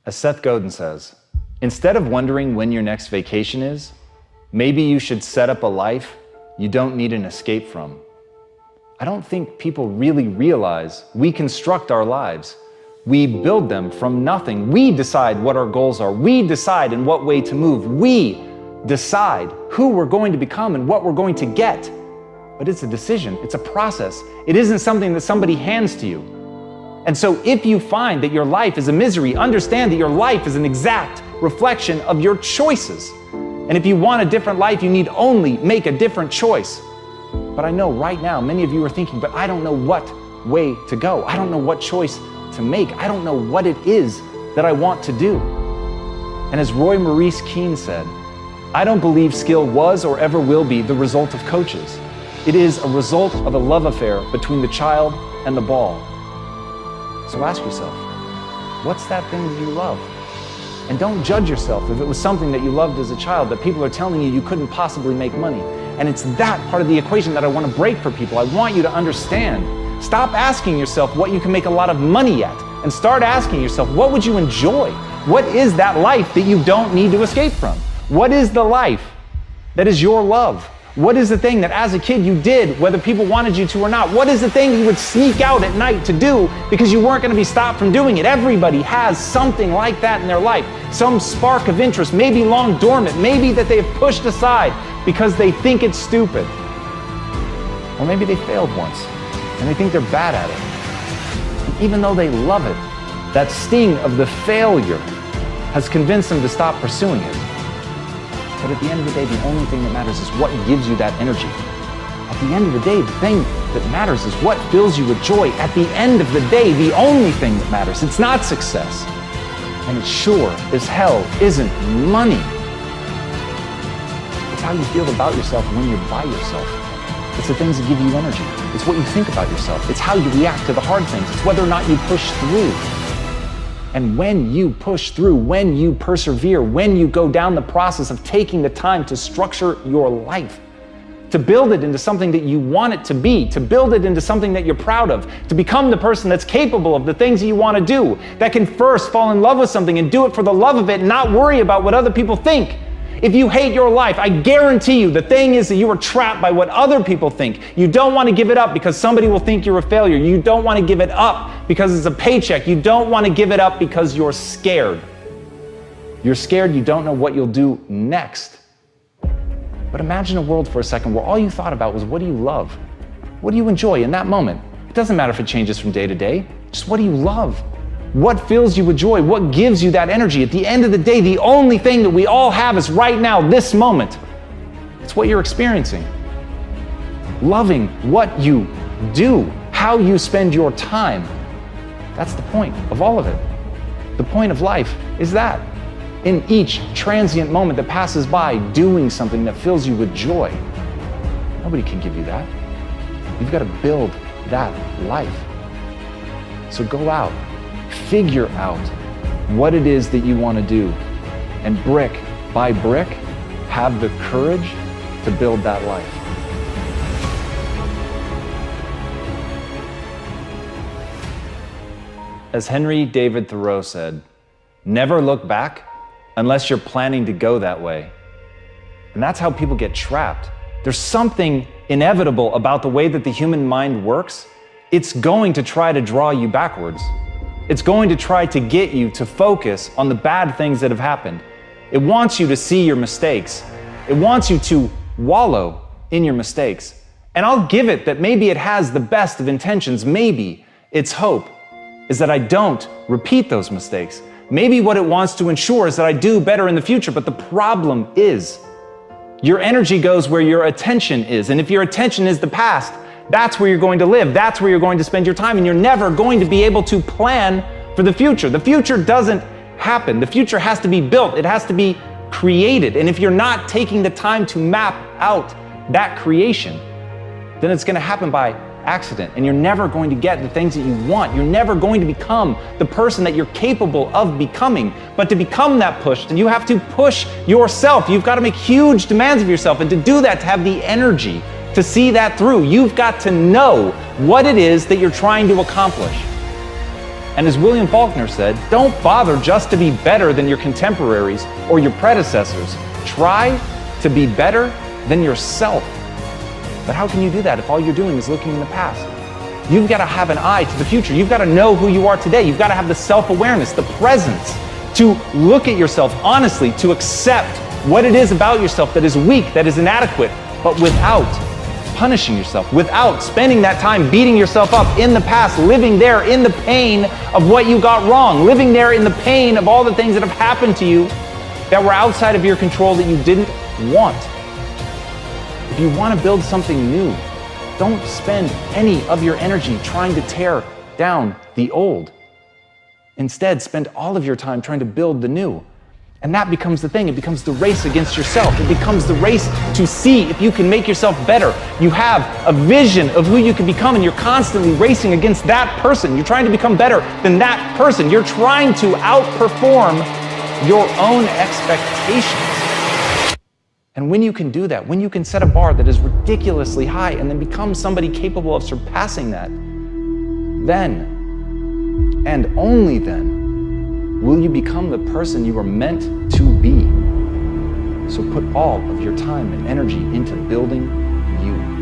As Seth Godin says, instead of wondering when your next vacation is, maybe you should set up a life you don't need an escape from. I don't think people really realize we construct our lives. We build them from nothing. We decide what our goals are. We decide in what way to move. We decide who we're going to become and what we're going to get. But it's a decision. It's a process. It isn't something that somebody hands to you. And so if you find that your life is a misery, understand that your life is an exact reflection of your choices. And if you want a different life, you need only make a different choice. But I know right now, many of you are thinking, but I don't know what way to go. I don't know what choice to make. I don't know what it is that I want to do. And as Roy Maurice Keane said, I don't believe skill was or ever will be the result of coaches. It is a result of a love affair between the child and the ball. So ask yourself, what's that thing that you love? And don't judge yourself if it was something that you loved as a child that people are telling you couldn't possibly make money. And it's that part of the equation that I want to break for people. I want you to understand. Stop asking yourself what you can make a lot of money at, and start asking yourself, what would you enjoy? What is that life that you don't need to escape from? What is the life that is your love? What is the thing that as a kid you did, whether people wanted you to or not? What is the thing you would sneak out at night to do because you weren't going to be stopped from doing it? Everybody has something like that in their life. Some spark of interest, maybe long dormant, maybe that they've pushed aside because they think it's stupid. Or maybe they failed once and they think they're bad at it. And even though they love it, that sting of the failure has convinced them to stop pursuing it. But at the end of the day, the only thing that matters is what gives you that energy. At the end of the day, the thing that matters is what fills you with joy. At the end of the day, the only thing that matters, it's not success. And it sure as hell isn't money. It's how you feel about yourself when you're by yourself. It's the things that give you energy. It's what you think about yourself. It's how you react to the hard things. It's whether or not you push through. And when you push through, when you persevere, when you go down the process of taking the time to structure your life, to build it into something that you want it to be, to build it into something that you're proud of, to become the person that's capable of the things that you want to do, that can first fall in love with something and do it for the love of it and not worry about what other people think. If you hate your life, I guarantee you the thing is that you are trapped by what other people think. You don't want to give it up because somebody will think you're a failure. You don't want to give it up because it's a paycheck. You don't want to give it up because you're scared. You're scared you don't know what you'll do next. But imagine a world for a second where all you thought about was, what do you love? What do you enjoy in that moment? It doesn't matter if it changes from day to day. Just what do you love? What fills you with joy? What gives you that energy? At the end of the day, the only thing that we all have is right now, this moment. It's what you're experiencing. Loving what you do, how you spend your time. That's the point of all of it. The point of life is that. In each transient moment that passes by, doing something that fills you with joy. Nobody can give you that. You've got to build that life. So go out. Figure out what it is that you want to do, and brick by brick, have the courage to build that life. As Henry David Thoreau said, never look back unless you're planning to go that way. And that's how people get trapped. There's something inevitable about the way that the human mind works. It's going to try to draw you backwards. It's going to try to get you to focus on the bad things that have happened. It wants you to see your mistakes. It wants you to wallow in your mistakes. And I'll give it that maybe it has the best of intentions. Maybe its hope is that I don't repeat those mistakes. Maybe what it wants to ensure is that I do better in the future. But the problem is, your energy goes where your attention is. And if your attention is the past, that's where you're going to live. That's where you're going to spend your time, and you're never going to be able to plan for the future. The future doesn't happen. The future has to be built. It has to be created. And if you're not taking the time to map out that creation, then it's going to happen by accident, and you're never going to get the things that you want. You're never going to become the person that you're capable of becoming. But to become that push, then you have to push yourself. You've got to make huge demands of yourself, and to do that, to have the energy to see that through, you've got to know what it is that you're trying to accomplish. And as William Faulkner said, don't bother just to be better than your contemporaries or your predecessors. Try to be better than yourself. But how can you do that if all you're doing is looking in the past? You've got to have an eye to the future. You've got to know who you are today. You've got to have the self-awareness, the presence, to look at yourself honestly, to accept what it is about yourself that is weak, that is inadequate, but without punishing yourself, without spending that time beating yourself up in the past, living there in the pain of what you got wrong, living there in the pain of all the things that have happened to you that were outside of your control that you didn't want. If you want to build something new, don't spend any of your energy trying to tear down the old. Instead, spend all of your time trying to build the new. And that becomes the thing. It becomes the race against yourself. It becomes the race to see if you can make yourself better. You have a vision of who you can become, and you're constantly racing against that person. You're trying to become better than that person. You're trying to outperform your own expectations. And when you can do that, when you can set a bar that is ridiculously high and then become somebody capable of surpassing that, then, and only then, will you become the person you are meant to be? So put all of your time and energy into building you.